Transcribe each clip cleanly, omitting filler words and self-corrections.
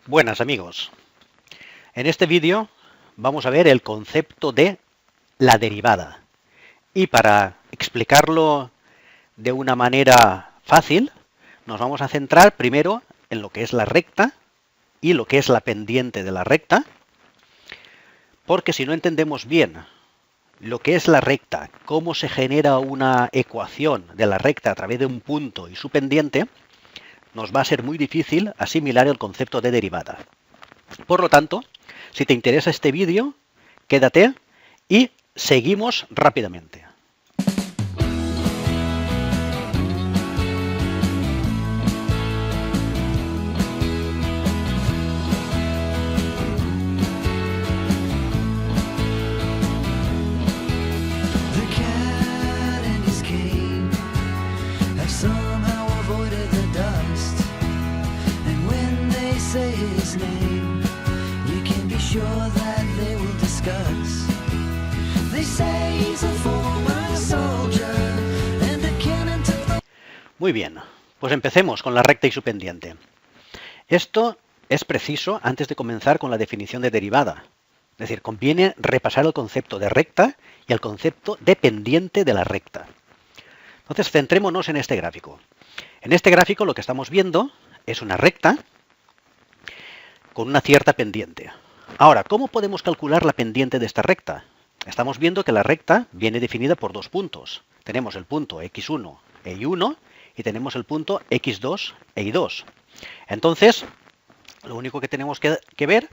Buenas amigos, en este vídeo vamos a ver el concepto de la derivada y para explicarlo de una manera fácil nos vamos a centrar primero en lo que es la recta y lo que es la pendiente de la recta, porque si no entendemos bien lo que es la recta, cómo se genera una ecuación de la recta a través de un punto y su pendiente, nos va a ser muy difícil asimilar el concepto de derivada. Por lo tanto, si te interesa este vídeo, quédate y seguimos rápidamente. Muy bien, pues empecemos con la recta y su pendiente. Esto es preciso antes de comenzar con la definición de derivada. Es decir, conviene repasar el concepto de recta y el concepto de pendiente de la recta. Entonces, centrémonos en este gráfico. En este gráfico lo que estamos viendo es una recta con una cierta pendiente. Ahora, ¿cómo podemos calcular la pendiente de esta recta? Estamos viendo que la recta viene definida por dos puntos. Tenemos el punto x1 e y1 y tenemos el punto x2 e y2. Entonces, lo único que tenemos que ver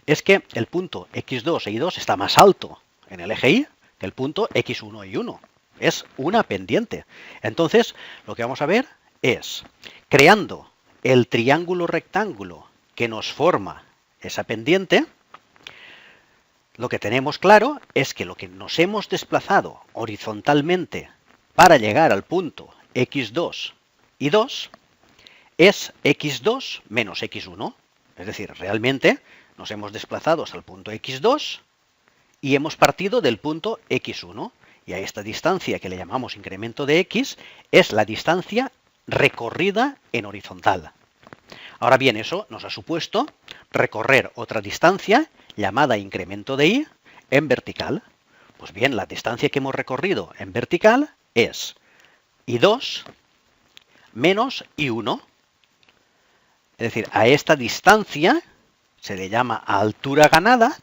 es que el punto x2 e y2 está más alto en el eje y que el punto x1 e y1. Es una pendiente. Entonces, lo que vamos a ver es, creando el triángulo rectángulo que nos forma esa pendiente, lo que tenemos claro es que lo que nos hemos desplazado horizontalmente para llegar al punto x2 y 2 es x2 menos x1. Es decir, realmente nos hemos desplazado hasta el punto x2 y hemos partido del punto x1. Y a esta distancia que le llamamos incremento de x es la distancia recorrida en horizontal. Ahora bien, eso nos ha supuesto recorrer otra distancia llamada incremento de y en vertical. Pues bien, la distancia que hemos recorrido en vertical es y2 menos y1. Es decir, a esta distancia se le llama altura ganada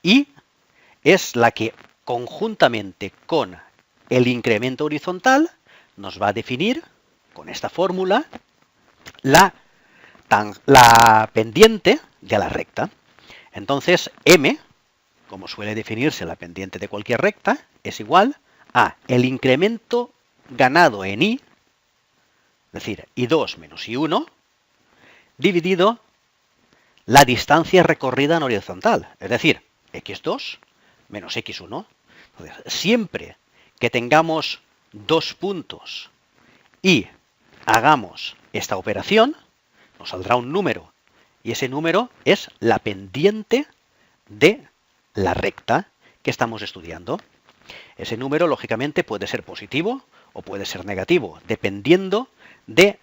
y es la que conjuntamente con el incremento horizontal nos va a definir con esta fórmula la pendiente de la recta. Entonces, m, como suele definirse la pendiente de cualquier recta, es igual a el incremento ganado en y, es decir, y2 menos y1, dividido la distancia recorrida en horizontal, es decir, x2 menos x1. Entonces, siempre que tengamos dos puntos y hagamos esta operación, nos saldrá un número, y ese número es la pendiente de la recta que estamos estudiando. Ese número, lógicamente, puede ser positivo o puede ser negativo, dependiendo de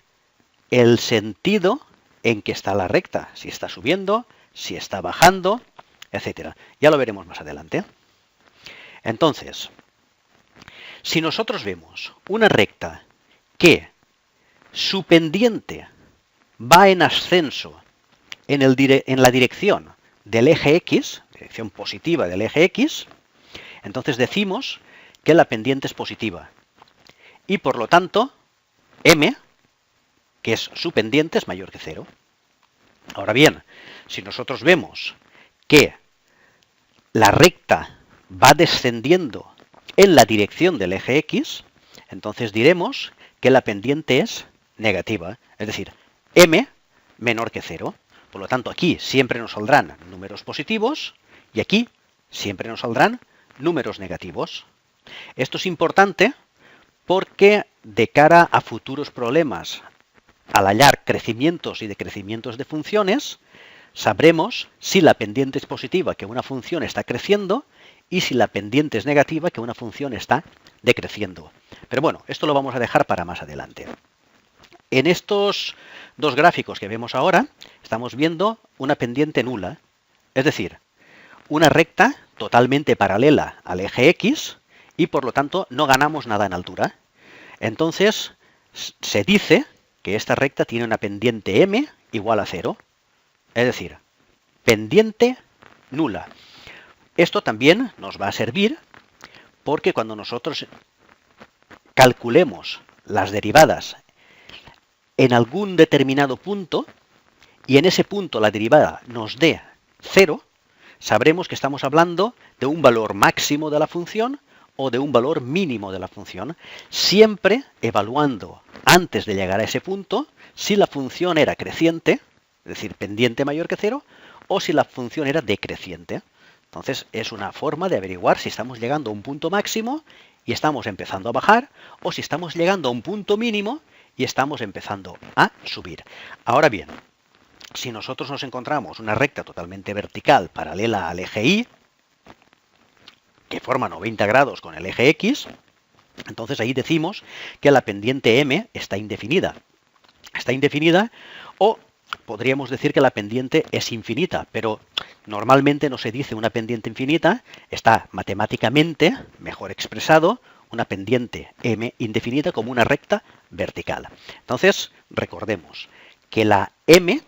el sentido en que está la recta, si está subiendo, si está bajando, etc. Ya lo veremos más adelante. Entonces, si nosotros vemos una recta que su pendiente va en ascenso en la dirección del eje x, dirección positiva del eje x, entonces decimos que la pendiente es positiva. Y por lo tanto, m, que es su pendiente, es mayor que 0. Ahora bien, si nosotros vemos que la recta va descendiendo en la dirección del eje x, entonces diremos que la pendiente es negativa, es decir, m menor que 0. Por lo tanto, aquí siempre nos saldrán números positivos y aquí siempre nos saldrán números negativos. Esto es importante porque de cara a futuros problemas al hallar crecimientos y decrecimientos de funciones, sabremos si la pendiente es positiva, que una función está creciendo, y si la pendiente es negativa, que una función está decreciendo. Pero bueno, esto lo vamos a dejar para más adelante. En estos dos gráficos que vemos ahora, estamos viendo una pendiente nula, es decir, una recta totalmente paralela al eje X y por lo tanto no ganamos nada en altura. Entonces se dice que esta recta tiene una pendiente m igual a 0, es decir, pendiente nula. Esto también nos va a servir porque cuando nosotros calculemos las derivadas en algún determinado punto y en ese punto la derivada nos dé 0, sabremos que estamos hablando de un valor máximo de la función o de un valor mínimo de la función, siempre evaluando antes de llegar a ese punto si la función era creciente, es decir, pendiente mayor que 0, o si la función era decreciente. Entonces es una forma de averiguar si estamos llegando a un punto máximo y estamos empezando a bajar, o si estamos llegando a un punto mínimo y estamos empezando a subir. Ahora bien, si nosotros nos encontramos una recta totalmente vertical paralela al eje Y, que forma 90 grados con el eje X, entonces ahí decimos que la pendiente m está indefinida. Está indefinida, o podríamos decir que la pendiente es infinita, pero normalmente no se dice una pendiente infinita, está matemáticamente mejor expresado una pendiente m indefinida como una recta vertical. Entonces, recordemos que la m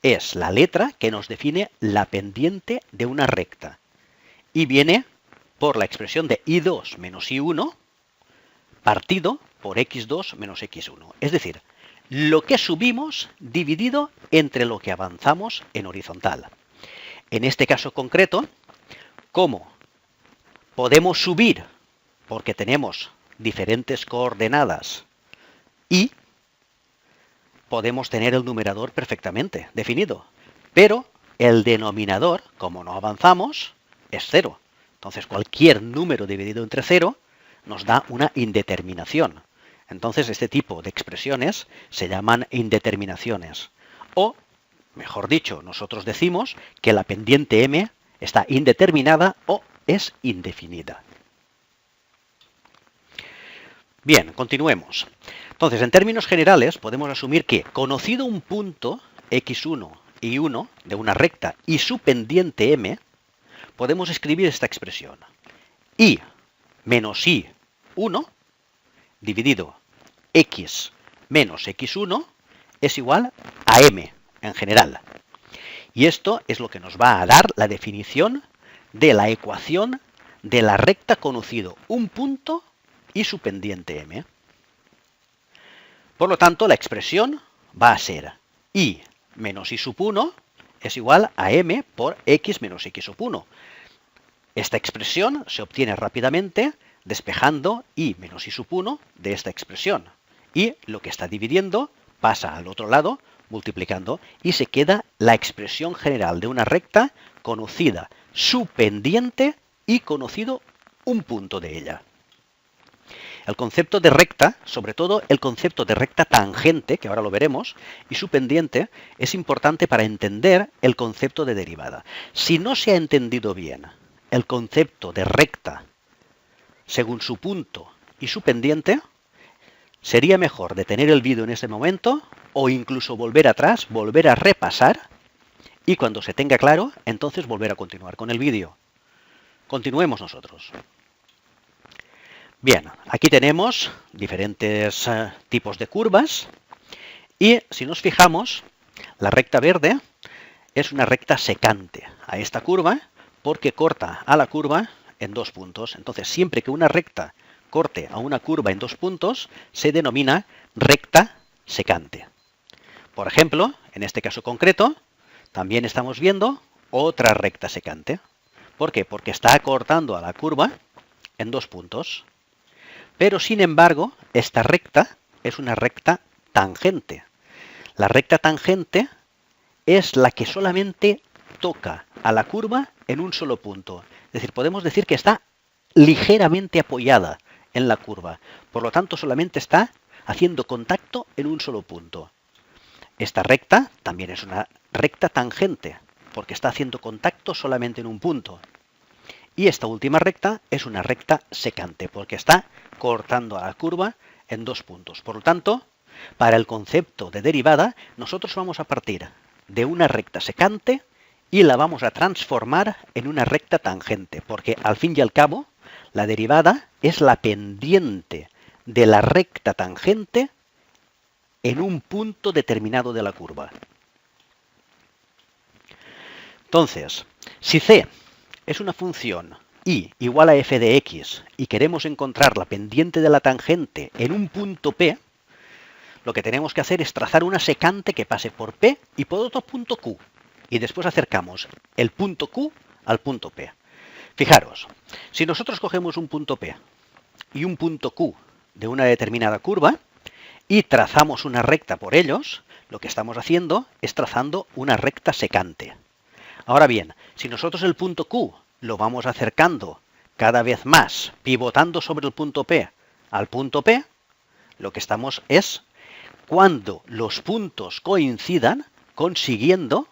es la letra que nos define la pendiente de una recta y viene por la expresión de y2 menos y1 partido por x2 menos x1. Es decir, lo que subimos dividido entre lo que avanzamos en horizontal. En este caso concreto, ¿cómo podemos subir? Porque tenemos diferentes coordenadas y podemos tener el numerador perfectamente definido, pero el denominador, como no avanzamos, es 0. Entonces cualquier número dividido entre 0 nos da una indeterminación. Entonces este tipo de expresiones se llaman indeterminaciones. O, mejor dicho, nosotros decimos que la pendiente m está indeterminada o es indefinida. Bien, continuemos. Entonces, en términos generales, podemos asumir que, conocido un punto x1 y 1 de una recta y su pendiente m, podemos escribir esta expresión. Y menos y1 dividido x menos x1 es igual a m en general. Y esto es lo que nos va a dar la definición de la ecuación de la recta conocido un punto y su pendiente m. Por lo tanto, la expresión va a ser y menos y sub 1 es igual a m por x menos x sub 1. Esta expresión se obtiene rápidamente despejando y menos y sub 1 de esta expresión. Y lo que está dividiendo pasa al otro lado multiplicando y se queda la expresión general de una recta conocida su pendiente y conocido un punto de ella. El concepto de recta, sobre todo el concepto de recta tangente, que ahora lo veremos, y su pendiente, es importante para entender el concepto de derivada. Si no se ha entendido bien el concepto de recta según su punto y su pendiente, sería mejor detener el vídeo en ese momento o incluso volver atrás, volver a repasar y cuando se tenga claro, entonces volver a continuar con el vídeo. Continuemos nosotros. Bien, aquí tenemos diferentes tipos de curvas y si nos fijamos, la recta verde es una recta secante a esta curva porque corta a la curva en 2 puntos. Entonces, siempre que una recta corte a una curva en 2 puntos, se denomina recta secante. Por ejemplo, en este caso concreto, también estamos viendo otra recta secante. ¿Por qué? Porque está cortando a la curva en 2 puntos. Pero, sin embargo, esta recta es una recta tangente. La recta tangente es la que solamente toca a la curva en un solo punto. Es decir, podemos decir que está ligeramente apoyada en la curva. Por lo tanto, solamente está haciendo contacto en un solo punto. Esta recta también es una recta tangente, porque está haciendo contacto solamente en un punto. Y esta última recta es una recta secante, porque está cortando a la curva en 2 puntos. Por lo tanto, Para el concepto de derivada, nosotros vamos a partir de una recta secante y la vamos a transformar en una recta tangente, porque al fin y al cabo, la derivada es la pendiente de la recta tangente en un punto determinado de la curva. Entonces, si c es una función y igual a f de x y queremos encontrar la pendiente de la tangente en un punto P, lo que tenemos que hacer es trazar una secante que pase por P y por otro punto Q. Y después acercamos el punto Q al punto P. Fijaros, si nosotros cogemos un punto P y un punto Q de una determinada curva y trazamos una recta por ellos, lo que estamos haciendo es trazando una recta secante. Ahora bien, si nosotros el punto Q lo vamos acercando cada vez más, pivotando sobre el punto P al punto P, lo que estamos es, cuando los puntos coincidan, consiguiendo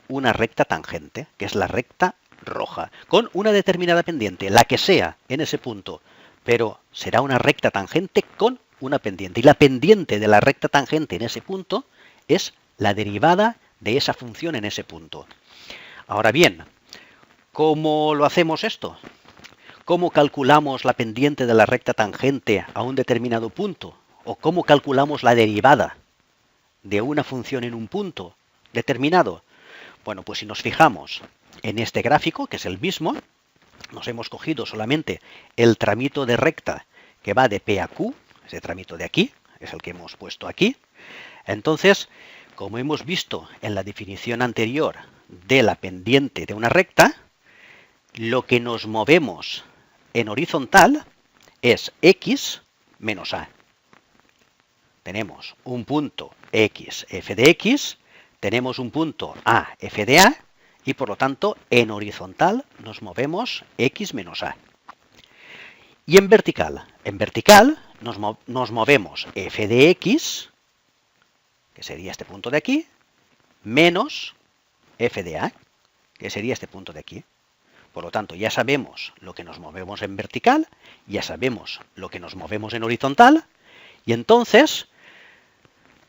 una recta tangente, que es la recta roja, con una determinada pendiente, la que sea en ese punto, pero será una recta tangente con una pendiente. Y la pendiente de la recta tangente en ese punto es la derivada de esa función en ese punto. Ahora bien, ¿cómo lo hacemos esto? ¿Cómo calculamos la pendiente de la recta tangente a un determinado punto? ¿O cómo calculamos la derivada de una función en un punto determinado? Bueno, pues si nos fijamos en este gráfico, que es el mismo, nos hemos cogido solamente el tramito de recta que va de P a Q, ese tramito de aquí, es el que hemos puesto aquí. Entonces, como hemos visto en la definición anterior de la pendiente de una recta, lo que nos movemos en horizontal es x menos a. Tenemos un punto x, f de x, tenemos un punto a, f de a, y por lo tanto en horizontal nos movemos x menos a. Y en vertical nos movemos f de x, que sería este punto de aquí, menos f de a, que sería este punto de aquí. Por lo tanto, ya sabemos lo que nos movemos en vertical, ya sabemos lo que nos movemos en horizontal, y entonces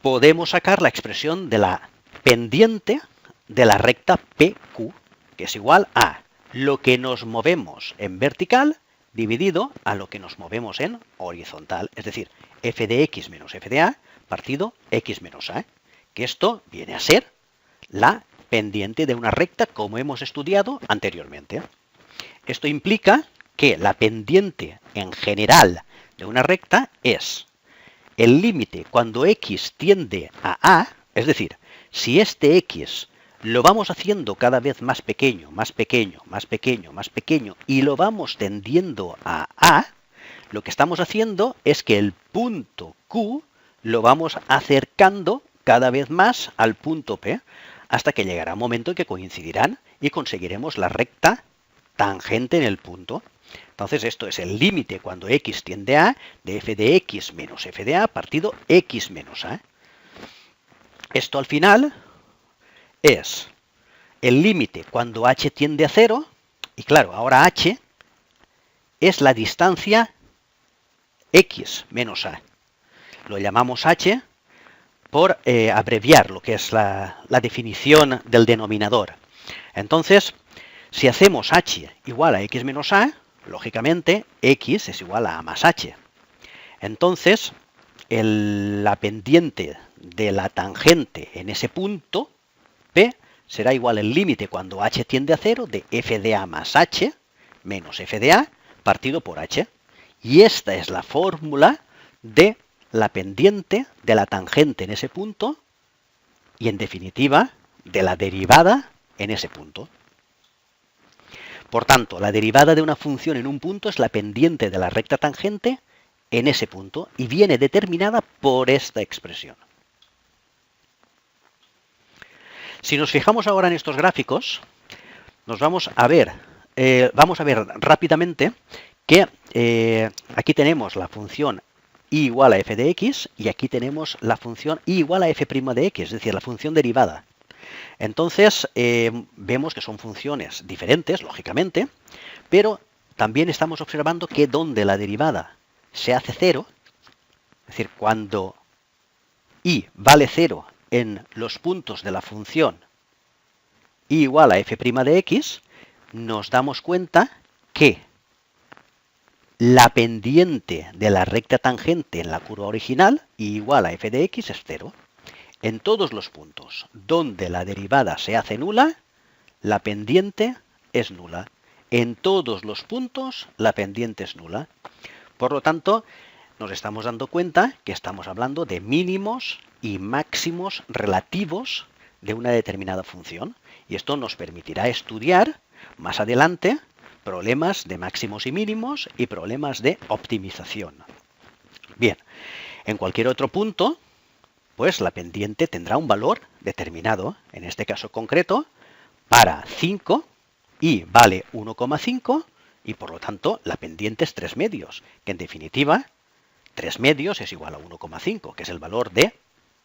podemos sacar la expresión de la pendiente de la recta PQ, que es igual a lo que nos movemos en vertical dividido a lo que nos movemos en horizontal, es decir, f de x menos f de a partido x menos a, que esto viene a ser la pendiente de una recta como hemos estudiado anteriormente. Esto implica que la pendiente en general de una recta es el límite cuando x tiende a a, es decir, si este x lo vamos haciendo cada vez más pequeño, más pequeño, más pequeño, más pequeño, y lo vamos tendiendo a, lo que estamos haciendo es que el punto Q lo vamos acercando cada vez más al punto P, hasta que llegará un momento en que coincidirán y conseguiremos la recta tangente en el punto. Entonces esto es el límite cuando x tiende a de f de x menos f de a partido x menos a. Esto al final es el límite cuando h tiende a 0, y claro, ahora h es la distancia x menos a. Lo llamamos h por abreviar lo que es la definición del denominador. Entonces, si hacemos h igual a x menos a, lógicamente x es igual a más h. Entonces, la pendiente de la tangente en ese punto P será igual al límite cuando h tiende a 0 de f de a más h menos f de a partido por h. Y esta es la fórmula de la pendiente de la tangente en ese punto y, en definitiva, de la derivada en ese punto. Por tanto, la derivada de una función en un punto es la pendiente de la recta tangente en ese punto y viene determinada por esta expresión. Si nos fijamos ahora en estos gráficos, vamos a ver rápidamente que aquí tenemos la función y igual a f de x y aquí tenemos la función y igual a f' de x, es decir, la función derivada. Entonces, vemos que son funciones diferentes, lógicamente, pero también estamos observando que donde la derivada se hace 0, es decir, cuando y vale 0 en los puntos de la función y igual a f' de x, nos damos cuenta que la pendiente de la recta tangente en la curva original y igual a f de x es 0. En todos los puntos donde la derivada se hace nula, la pendiente es nula. En todos los puntos la pendiente es nula. Por lo tanto, nos estamos dando cuenta que estamos hablando de mínimos y máximos relativos de una determinada función. Y esto nos permitirá estudiar más adelante problemas de máximos y mínimos y problemas de optimización. Bien, en cualquier otro punto, pues la pendiente tendrá un valor determinado, en este caso concreto, para 5 y vale 1,5 y por lo tanto la pendiente es 3 medios, que en definitiva 3 medios es igual a 1,5, que es el valor de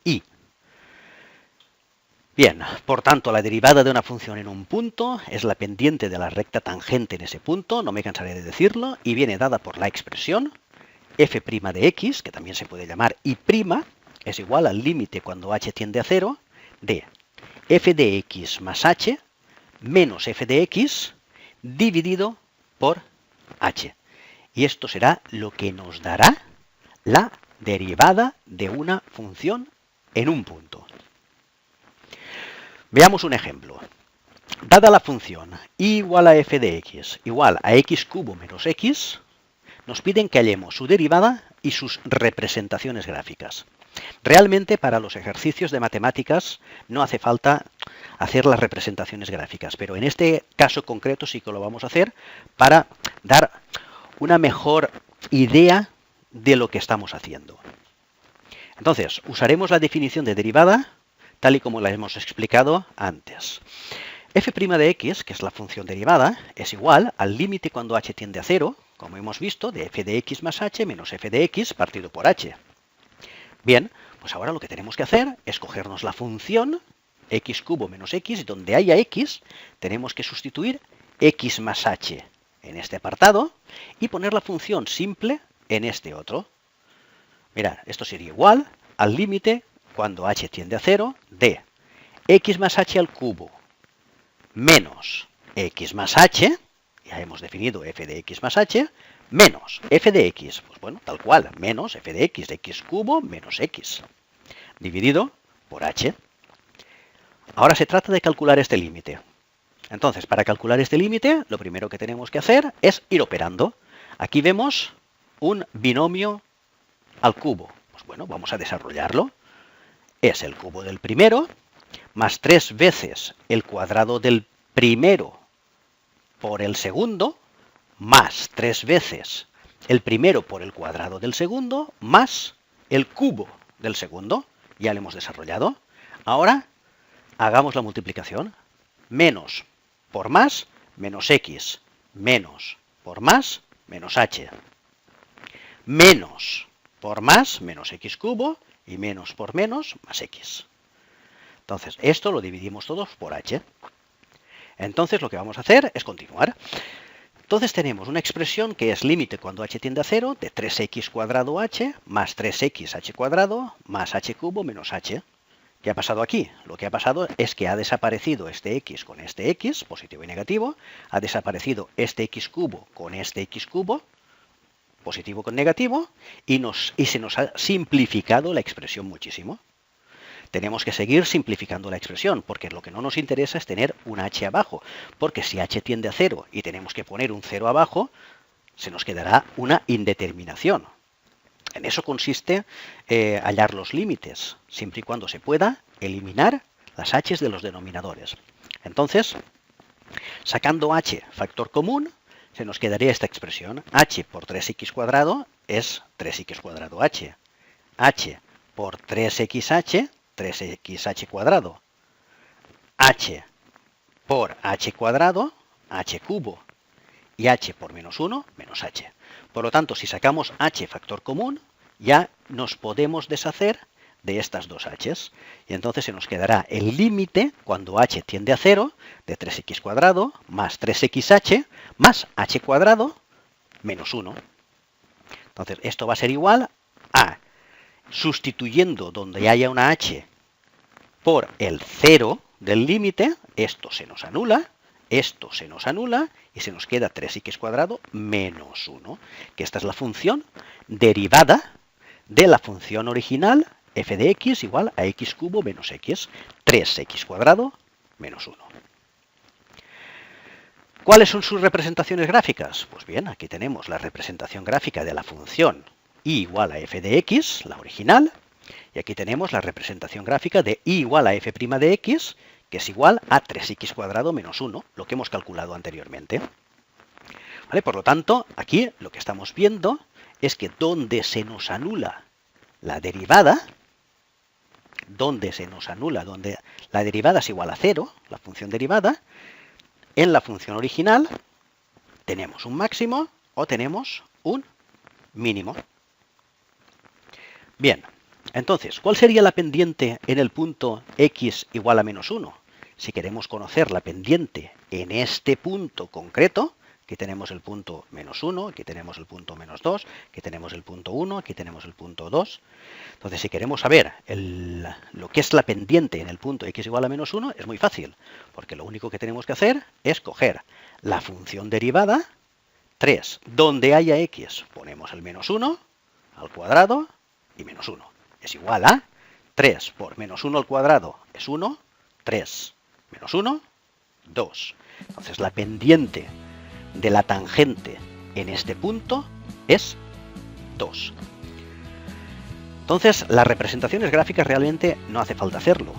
y. Bien, por tanto la derivada de una función en un punto es la pendiente de la recta tangente en ese punto, no me cansaré de decirlo, y viene dada por la expresión f' de x, que también se puede llamar y', es igual al límite cuando h tiende a 0 de f de x más h menos f de x dividido por h. Y esto será lo que nos dará la derivada de una función en un punto. Veamos un ejemplo. Dada la función y igual a f de x igual a x cubo menos x, nos piden que hallemos su derivada y sus representaciones gráficas. Realmente para los ejercicios de matemáticas no hace falta hacer las representaciones gráficas, pero en este caso concreto sí que lo vamos a hacer para dar una mejor idea de lo que estamos haciendo. Entonces, usaremos la definición de derivada tal y como la hemos explicado antes. f' de x, que es la función derivada, es igual al límite cuando h tiende a 0, como hemos visto, de f de x más h menos f de x partido por h. Bien, pues ahora lo que tenemos que hacer es cogernos la función x cubo menos x, y donde haya x, tenemos que sustituir x más h en este apartado y poner la función simple en este otro. Mirad, esto sería igual al límite cuando h tiende a 0 de x más h al cubo menos x más h, ya hemos definido f de x más h, menos f de x, pues bueno, tal cual, menos f de x cubo menos x, dividido por h. Ahora se trata de calcular este límite. Entonces, para calcular este límite, lo primero que tenemos que hacer es ir operando. Aquí vemos un binomio al cubo. Pues bueno, vamos a desarrollarlo. Es el cubo del primero, más 3 veces el cuadrado del primero por el segundo, más 3 veces el primero por el cuadrado del segundo, más el cubo del segundo. Ya lo hemos desarrollado. Ahora, hagamos la multiplicación. Menos por más, menos x, menos por más, menos h. Menos por más, menos x cubo, y menos por menos, más x. Entonces, esto lo dividimos todos por h. Entonces, lo que vamos a hacer es continuar. Entonces, tenemos una expresión que es límite cuando h tiende a 0 de 3x cuadrado h más 3xh cuadrado más h cubo menos h. ¿Qué ha pasado aquí? Lo que ha pasado es que ha desaparecido este x con este x, positivo y negativo, ha desaparecido este x cubo con este x cubo, positivo con negativo, y se nos ha simplificado la expresión muchísimo. Tenemos que seguir simplificando la expresión, porque lo que no nos interesa es tener un h abajo, porque si h tiende a 0 y tenemos que poner un 0 abajo, se nos quedará una indeterminación. En eso consiste hallar los límites, siempre y cuando se pueda eliminar las h's de los denominadores. Entonces, sacando h factor común, se nos quedaría esta expresión. H por 3x cuadrado es 3x cuadrado h. H por 3xh, 3xh cuadrado. H por h cuadrado, h cubo. Y h por menos 1, menos h. Por lo tanto, si sacamos h factor común, ya nos podemos deshacer de estas dos h's. Y entonces se nos quedará el límite, cuando h tiende a 0, de 3x cuadrado más 3xh más h cuadrado menos 1. Entonces, esto va a ser igual a sustituyendo donde haya una h por el 0 del límite, esto se nos anula, esto se nos anula y se nos queda 3x² menos 1, que esta es la función derivada de la función original f de x igual a x³ menos x, 3x² menos 1. ¿Cuáles son sus representaciones gráficas? Pues bien, aquí tenemos la representación gráfica de la función y igual a f de x, la original, y aquí tenemos la representación gráfica de y igual a f' de x, que es igual a 3x² menos 1, lo que hemos calculado anteriormente. ¿Vale? Por lo tanto, aquí lo que estamos viendo es que donde se nos anula la derivada, donde la derivada es igual a 0, la función derivada, en la función original tenemos un máximo o tenemos un mínimo. Bien, entonces, ¿cuál sería la pendiente en el punto x igual a menos 1? Si queremos conocer la pendiente en este punto concreto, aquí tenemos el punto menos 1, aquí tenemos el punto menos 2, aquí tenemos el punto 1, aquí tenemos el punto 2. Entonces, si queremos saber lo que es la pendiente en el punto x igual a menos 1, es muy fácil, porque lo único que tenemos que hacer es coger la función derivada, 3, donde haya x, ponemos el menos 1 al cuadrado y menos 1. Es igual a 3 por menos 1 al cuadrado es 1, 3 menos 1, 2. Entonces la pendiente de la tangente en este punto es 2. Entonces las representaciones gráficas realmente no hace falta hacerlo,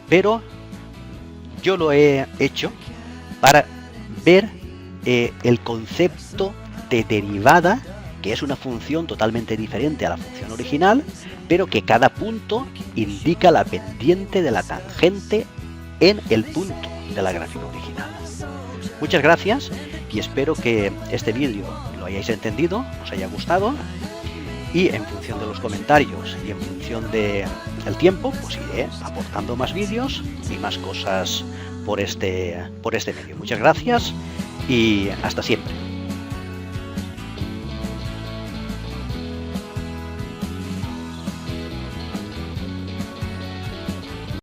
pero yo lo he hecho para ver el concepto de derivada, que es una función totalmente diferente a la función original, pero que cada punto indica la pendiente de la tangente en el punto de la gráfica original. Muchas gracias y espero que este vídeo lo hayáis entendido, os haya gustado, y en función de los comentarios y en función del tiempo, pues iré aportando más vídeos y más cosas por este medio. Muchas gracias y hasta siempre.